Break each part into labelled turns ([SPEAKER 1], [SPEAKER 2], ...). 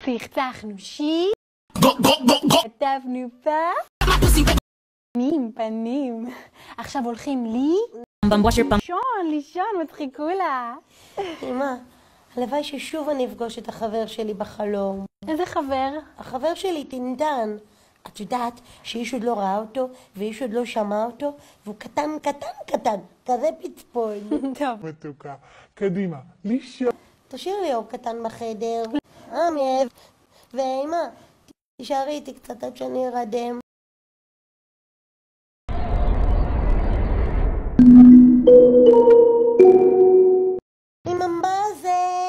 [SPEAKER 1] צחצחנו שיר, כתבנו פנים. עכשיו הולכים לישון, מצחיקולה.
[SPEAKER 2] אמא, הלוואי ששוב אני אפגוש את החבר שלי בחלום.
[SPEAKER 1] איזה חבר?
[SPEAKER 2] החבר שלי טינדן. את יודעת שאיש עוד לא ראה אותו ואיש עוד לא שמע אותו, והוא קטן, כזה פצפון.
[SPEAKER 1] טוב.
[SPEAKER 3] מתוקה, קדימה, לישון.
[SPEAKER 2] תשאיר לי אור קטן בחדר. מאב. ואמא, תישארי איתי קצת עד שאני ארדם. אמא, מה זה?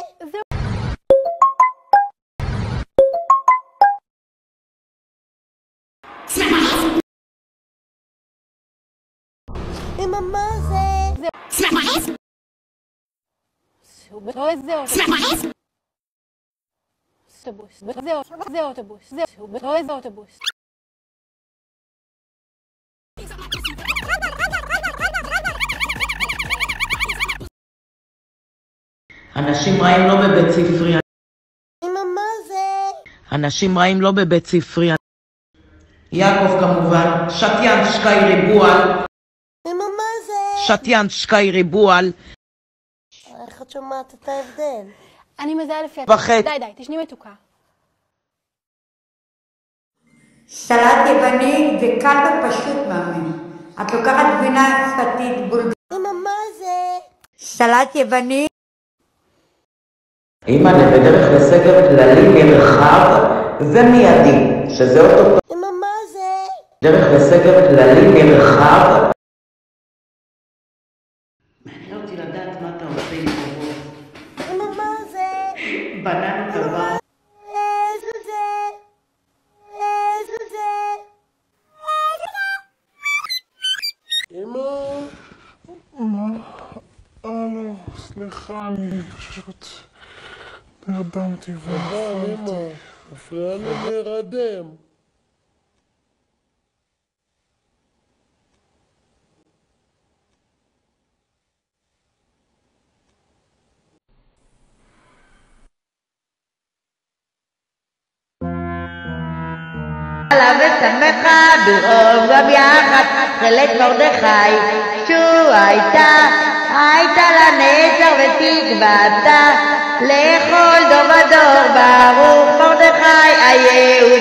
[SPEAKER 2] אמא, מה זה?
[SPEAKER 1] זה אוטובוס.
[SPEAKER 4] אנשים רעים לא בבית ספרי.
[SPEAKER 2] אמא, מה זה?
[SPEAKER 4] אנשים רעים לא בבית ספרי. יעקב כמובן, שתיין שקי ריבועל.
[SPEAKER 2] אמא, מה זה?
[SPEAKER 4] שתיין שקי ריבועל.
[SPEAKER 2] איך את שומעת את ההבדל?
[SPEAKER 1] אני מזהה לפי
[SPEAKER 4] וחצי.
[SPEAKER 1] די, תשני מתוקה.
[SPEAKER 5] סלט יווני זה קל ופשוט, מאמי. את לוקחת גבינה שפתית בולגרית.
[SPEAKER 2] אמא, מה זה?
[SPEAKER 5] סלט יווני.
[SPEAKER 4] אמא, בדרך לסגר כללי נרחב ומיידי, שזה אותו.
[SPEAKER 2] אמא, מה זה?
[SPEAKER 4] דרך לסגר כללי נרחב. מעניין אותי לדעת מה אתה עושה עם הראש.
[SPEAKER 2] אמא, מה זה?
[SPEAKER 4] בננה טובה.
[SPEAKER 2] איזה זה?
[SPEAKER 3] אמא, הלו, סליחה, אני פשוט נרדמתי ונפלתי.
[SPEAKER 6] אמא, מפריע לי להירדם.
[SPEAKER 5] עלה ושמחה ברוב גם יחד חלק מרדכי שהוא הייתה לה נצר ותקוותה לכל דור ודור ברוך מרדכי היהודי.